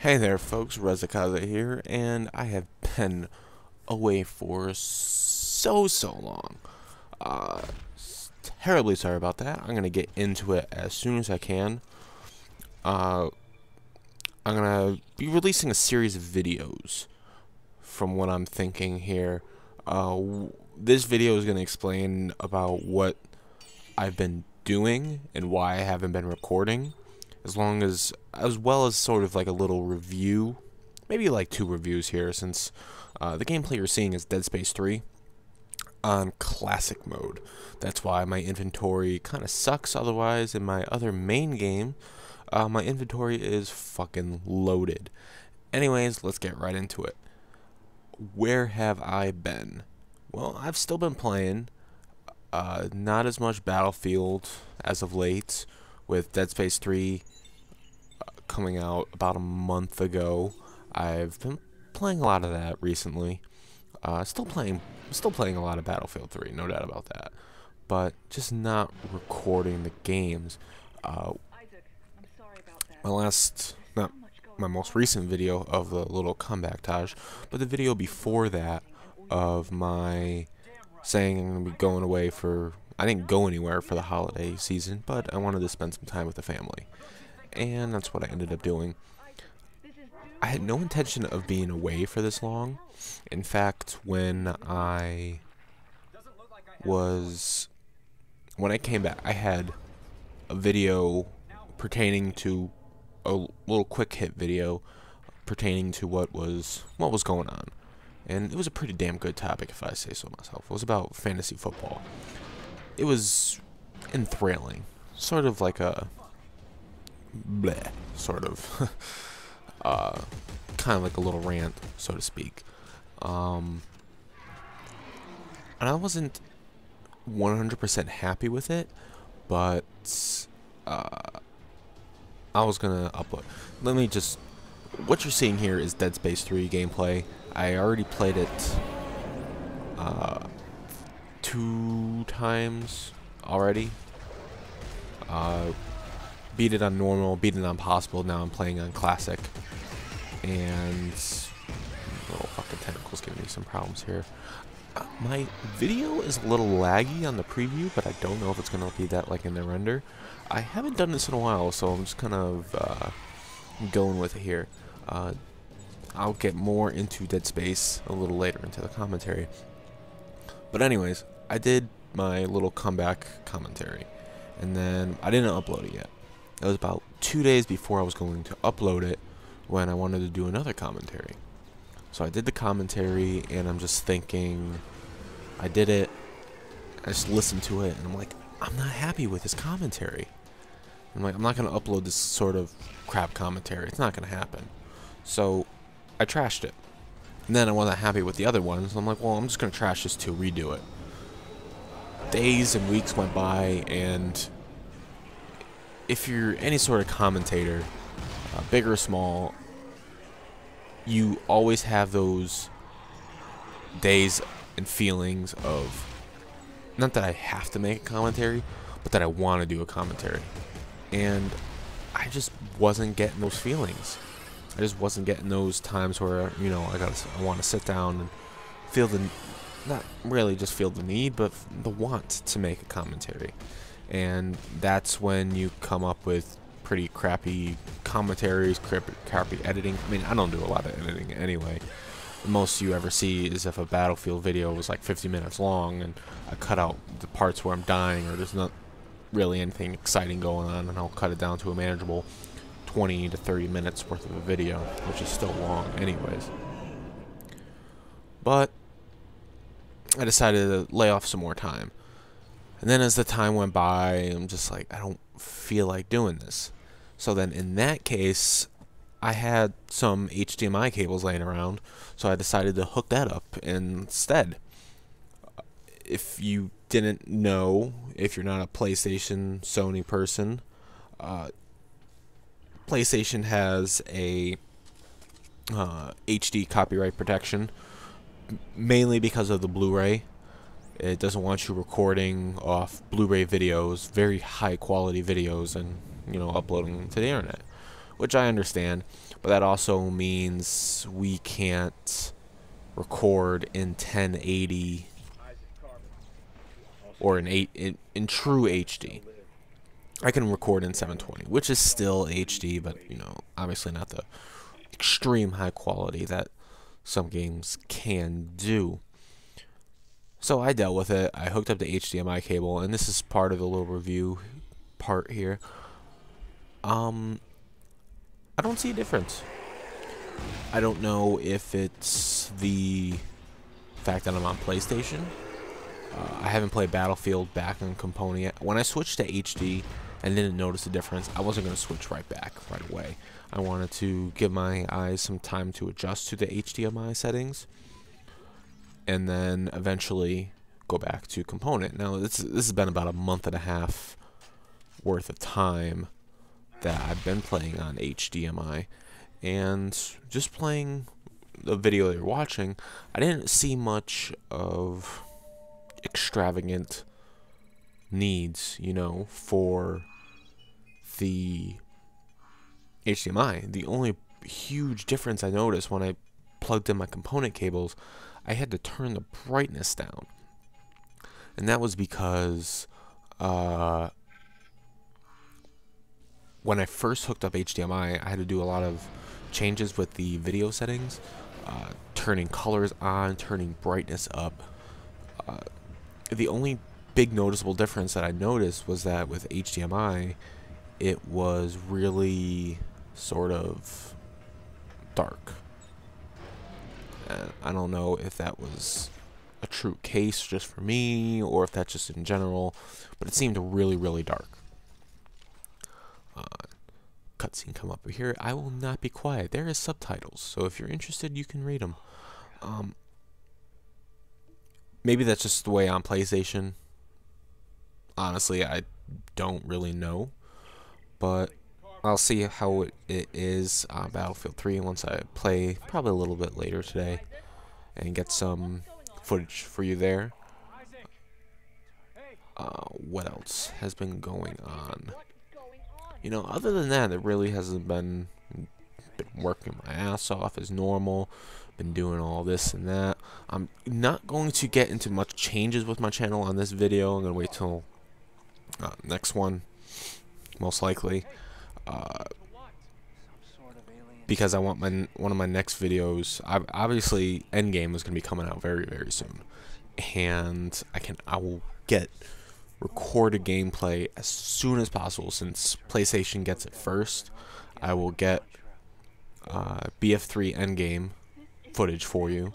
Hey there folks, Reza-Kaze here, and I have been away for so long. Uh, Terribly sorry about that. I'm gonna get into it as soon as I can. Uh, I'm gonna be releasing a series of videos from what I'm thinking here. This video is gonna explain about what I've been doing and why I haven't been recording, as well as sort of like a little review, maybe like 2 reviews here, since the gameplay you're seeing is Dead Space 3 on classic mode. That's why my inventory kind of sucks. Otherwise, in my other main game, my inventory is fucking loaded. Anyways, let's get right into it. Where have I been? Well, I've still been playing. Not as much Battlefield as of late, with Dead Space 3 coming out about a month ago. I've been playing a lot of that recently. Still playing a lot of Battlefield 3, no doubt about that. But just not recording the games. Not my most recent video of the little comeback-tage, but the video before that of my saying I'm going to be going away for... I didn't go anywhere for the holiday season, but I wanted to spend some time with the family. And that's what I ended up doing. I had no intention of being away for this long. In fact, when I came back, I had a video pertaining to a little quick hit video pertaining to what was going on. And it was a pretty damn good topic, if I say so myself. It was about fantasy football. It was enthralling. Sort of like a... bleh, sort of. Kind of like a little rant, so to speak. And I wasn't 100% happy with it, but I was gonna upload. Let me just... What you're seeing here is Dead Space 3 gameplay. I already played it 2 times already. Beat it on normal, beat it on possible. Now I'm playing on classic. And little fucking tentacles giving me some problems here. My video is a little laggy on the preview, but I don't know if it's gonna be that like in the render. I haven't done this in a while, so I'm just kind of going with it here. I'll get more into Dead Space a little later into the commentary. But anyways, I did my little comeback commentary, and then I didn't upload it yet. It was about 2 days before I was going to upload it when I wanted to do another commentary. So I did the commentary, and I'm just thinking, I did it, I just listened to it, and I'm like, I'm not happy with this commentary. I'm like, I'm not going to upload this sort of crap commentary. It's not going to happen. So I trashed it. And then I wasn't happy with the other ones. I'm like, well, I'm just going to trash this too, redo it. Days and weeks went by, and if you're any sort of commentator, big or small, you always have those days and feelings of, not that I have to make a commentary, but that I want to do a commentary. And I just wasn't getting those feelings. I just wasn't getting those times where, you know, I want to sit down and feel the, not really just feel the need, but the want to make a commentary. And that's when you come up with pretty crappy commentaries, crappy editing. I mean, I don't do a lot of editing anyway. The most you ever see is if a Battlefield video was like 50 minutes long and I cut out the parts where I'm dying or there's not really anything exciting going on, and I'll cut it down to a manageable 20 to 30 minutes worth of a video, which is still long anyways. But I decided to lay off some more time. And then as the time went by, I'm just like, I don't feel like doing this. So then in that case, I had some HDMI cables laying around, so I decided to hook that up instead. If you didn't know, if you're not a PlayStation, Sony person, PlayStation has a HD copyright protection, mainly because of the Blu-ray. It doesn't want you recording off Blu-ray videos, very high quality videos, and, you know, uploading them to the internet, which I understand, but that also means we can't record in 1080 or in true HD. I can record in 720, which is still HD, but you know, obviously not the extreme high quality that some games can do. So I dealt with it. I hooked up the HDMI cable, and this is part of the little review part here. I don't see a difference. I don't know if it's the fact that I'm on PlayStation. I haven't played Battlefield back on Component yet. When I switched to HD and didn't notice the difference, I wasn't going to switch right back right away. I wanted to give my eyes some time to adjust to the HDMI settings, and then eventually go back to Component. Now this has been about a month and a half worth of time that I've been playing on HDMI, and just playing the video you're watching, I didn't see much of extravagant needs, you know, for the HDMI. The only huge difference I noticed when I plugged in my component cables, I had to turn the brightness down. And that was because when I first hooked up HDMI, I had to do a lot of changes with the video settings, turning colors on, turning brightness up. The only big noticeable difference that I noticed was that with HDMI, it was really sort of dark. And I don't know if that was a true case just for me, or if that's just in general, but it seemed really, really dark. Cutscene come up here. I will not be quiet. There is subtitles, so if you're interested, you can read them. Maybe that's just the way on PlayStation. Honestly, I don't really know, but I'll see how it is on Battlefield 3 once I play, probably a little bit later today, and get some footage for you there. What else has been going on? You know, other than that, it really hasn't been working my ass off as normal. Been doing all this and that. I'm not going to get into much changes with my channel on this video. I'm going to wait till next one, most likely. Because I want one of my next videos. Obviously, Endgame is going to be coming out very, very soon, and I will get recorded gameplay as soon as possible. Since PlayStation gets it first, I will get BF3 Endgame footage for you.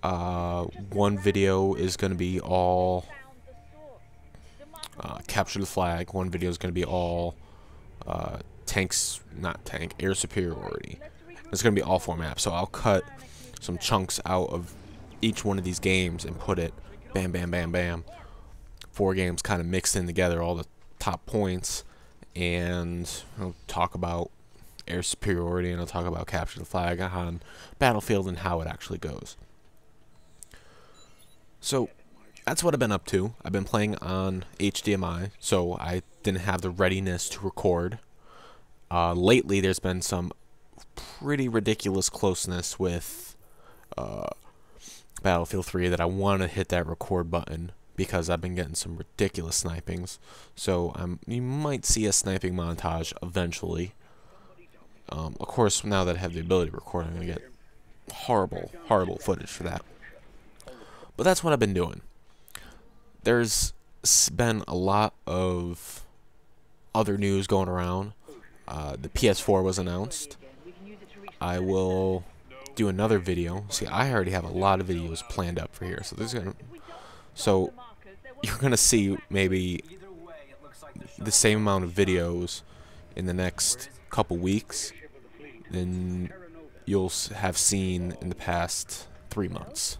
One video is going to be all capture the flag. One video is going to be all air superiority. It's going to be all four maps, so I'll cut some chunks out of each one of these games and put it bam, bam, bam, bam. 4 games kind of mixed in together, all the top points, and I'll talk about air superiority, and I'll talk about capture the flag on Battlefield and how it actually goes. So that's what I've been up to. I've been playing on HDMI, so I didn't have the readiness to record. Lately, there's been some pretty ridiculous closeness with Battlefield 3 that I want to hit that record button, because I've been getting some ridiculous snipings. So you might see a sniping montage eventually. Of course, now that I have the ability to record, I'm going to get horrible, horrible footage for that. But that's what I've been doing. There's been a lot of other news going around. The PS4 was announced. I will do another video. See, I already have a lot of videos planned up for here, so you're gonna see maybe the same amount of videos in the next couple weeks than you'll have seen in the past 3 months.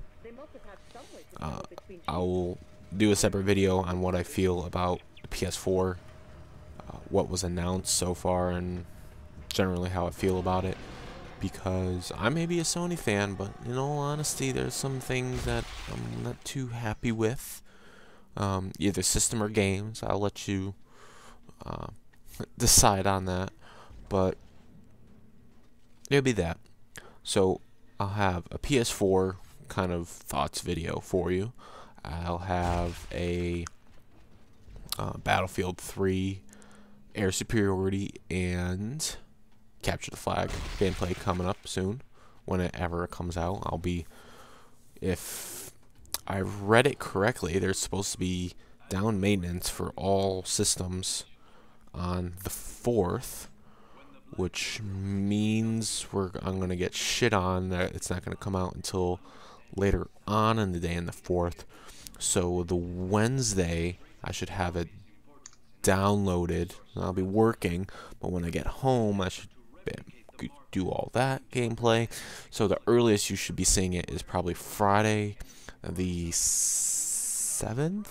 I'll do a separate video on what I feel about the PS4, what was announced so far, and generally how I feel about it, because I may be a Sony fan, but in all honesty, there's some things that I'm not too happy with. Either system or games. I'll let you decide on that. but it'll be that. So I'll have a PS4 kind of thoughts video for you. I'll have a Battlefield 3 air superiority and capture the flag gameplay coming up soon. Whenever it comes out, I'll be, if I read it correctly, there's supposed to be down maintenance for all systems on the 4th, which means I'm going to get shit on that it's not going to come out until later on in the day in the 4th. So the Wednesday, I should have it downloaded. I'll be working, but when I get home, I should do all that gameplay. So the earliest you should be seeing it is probably Friday the 7th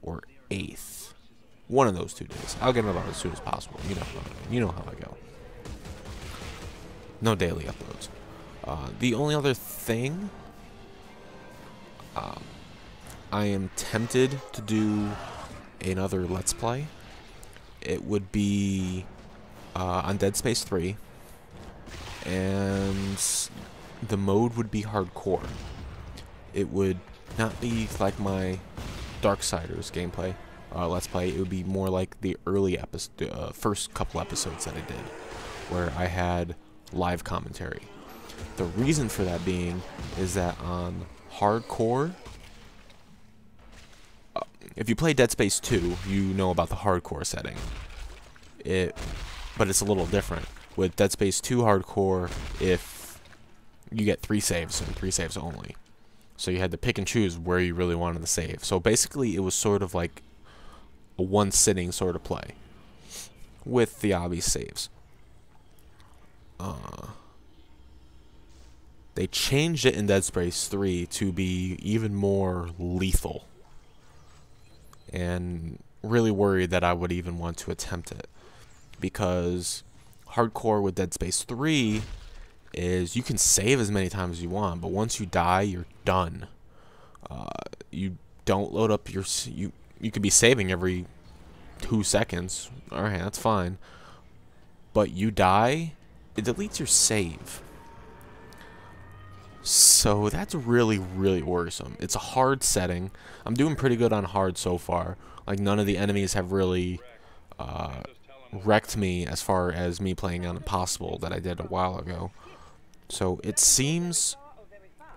or 8th. One of those 2 days. I'll get it out as soon as possible. You know how I go. No daily uploads. The only other thing, I am tempted to do another Let's Play. It would be on Dead Space 3, and the mode would be hardcore. It would not be like my Darksiders gameplay Let's Play. It would be more like the early first couple episodes that I did, where I had live commentary. The reason for that being is that on hardcore, if you play Dead Space 2, you know about the hardcore setting. But it's a little different. With Dead Space 2 hardcore, if you get 3 saves and 3 saves only. So you had to pick and choose where you really wanted to save. So basically it was sort of like a one sitting sort of play with the obvious saves. They changed it in Dead Space 3 to be even more lethal. And really worried that I would even want to attempt it. Because hardcore with Dead Space 3 is you can save as many times as you want, but once you die, you're done. You don't load up your... You could be saving every 2 seconds. Alright, that's fine. But you die, it deletes your save. So that's really, really worrisome. It's a hard setting. I'm doing pretty good on hard so far. Like, none of the enemies have really wrecked me as far as me playing on Impossible that I did a while ago. So it seems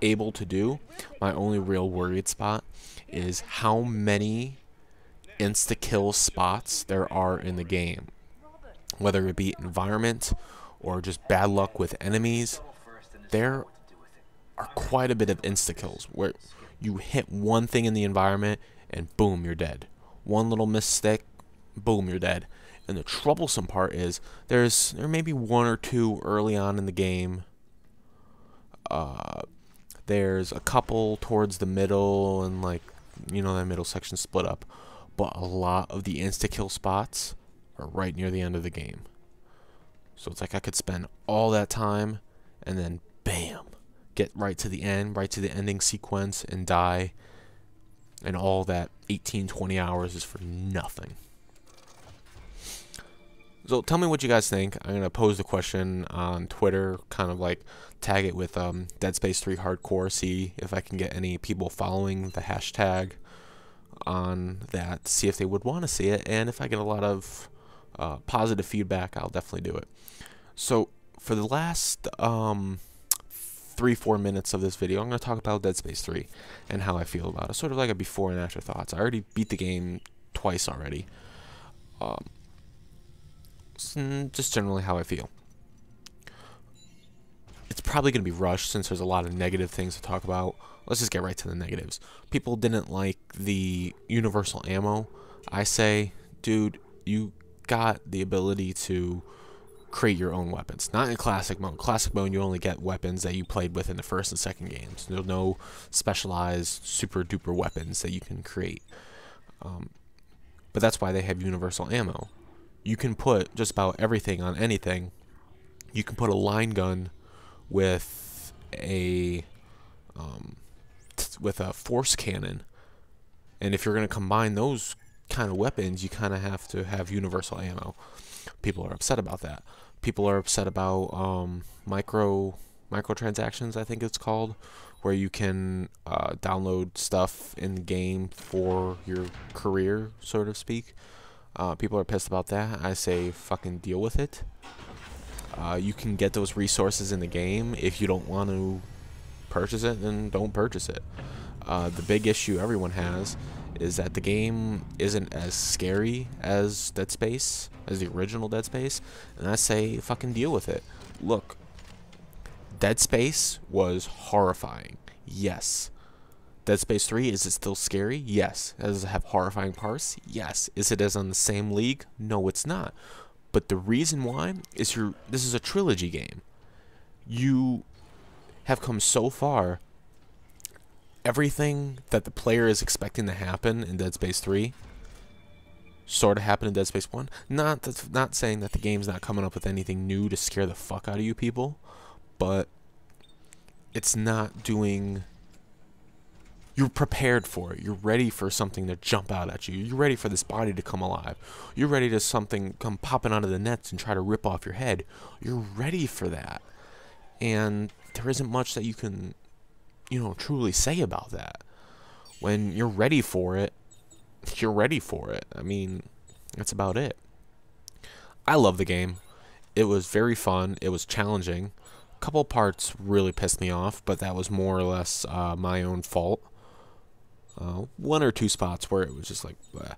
able to do. My only real worried spot is how many insta-kill spots there are in the game. Whether it be environment or just bad luck with enemies, there are quite a bit of insta-kills where you hit one thing in the environment and boom, you're dead. One little mistake, boom, you're dead. And the troublesome part is there may be 1 or 2 early on in the game. There's a couple towards the middle and, like, you know, that middle section split up. But a lot of the insta-kill spots are right near the end of the game. So it's like I could spend all that time and then bam, get right to the end, right to the ending sequence and die. And all that 18-20 hours is for nothing. So tell me what you guys think. I'm going to pose the question on Twitter, kind of like tag it with Dead Space 3 Hardcore, see if I can get any people following the hashtag on that, see if they would want to see it. And if I get a lot of positive feedback, I'll definitely do it. So for the last 3-4 minutes of this video, I'm going to talk about Dead Space 3 and how I feel about it. Sort of like a before and after thoughts. I already beat the game twice already. Just generally how I feel. It's probably going to be rushed since there's a lot of negative things to talk about. Let's just get right to the negatives. People didn't like the universal ammo. I say, dude, you got the ability to create your own weapons. Not in classic mode. Classic mode, you only get weapons that you played with in the first and second games. There's no specialized super duper weapons that you can create. But that's why they have universal ammo. You can put just about everything on anything. You can put a line gun with a force cannon, and if you're going to combine those kind of weapons, you kind of have to have universal ammo. People are upset about that. People are upset about microtransactions, I think it's called, where you can download stuff in the game for your career, so to speak. People are pissed about that. I say fucking deal with it. You can get those resources in the game. If you don't want to purchase it, then don't purchase it. The big issue everyone has is that the game isn't as scary as Dead Space, as the original Dead Space, and I say fucking deal with it. Look, Dead Space was horrifying. Yes. Dead Space 3, is it still scary? Yes. Does it have horrifying parts? Yes. Is it as on the same league? No, it's not. But the reason why is this is a trilogy game. You have come so far. Everything that the player is expecting to happen in Dead Space 3 sort of happened in Dead Space 1. Not saying that the game's not coming up with anything new to scare the fuck out of you people, but it's not doing... You're prepared for it. You're ready for something to jump out at you. You're ready for this body to come alive. You're ready to something come popping out of the nets and try to rip off your head. You're ready for that. And there isn't much that you can, truly say about that. When you're ready for it, you're ready for it. I mean, that's about it. I love the game. It was very fun. It was challenging. A couple parts really pissed me off, but that was more or less my own fault. One or two spots where it was just like, bleh.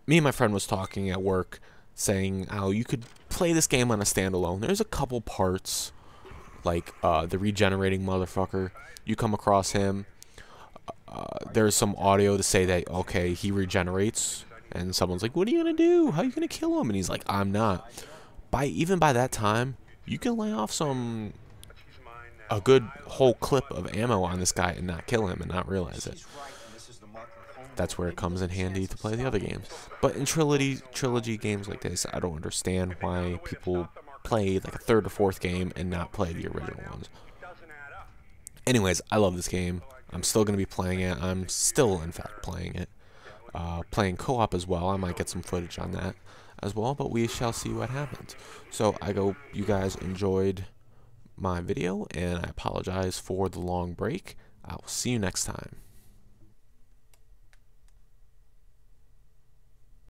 Me and my friend was talking at work, saying how you could play this game on a standalone. There's a couple parts, like the regenerating motherfucker. You come across him. There's some audio to say that, okay, he regenerates, and someone's like, what are you gonna do? How are you gonna kill him? And he's like, I'm not. Even by that time, you can lay off a good whole clip of ammo on this guy and not kill him and not realize it. That's where it comes in handy to play the other games. But in trilogy games like this, I don't understand why people play like a third or fourth game and not play the original ones. Anyways, I love this game. I'm still going to be playing it. I'm still, in fact, playing it. Playing co-op as well. I might get some footage on that as well, but we shall see what happens. So I hope you guys enjoyed my video, and I apologize for the long break. I will see you next time.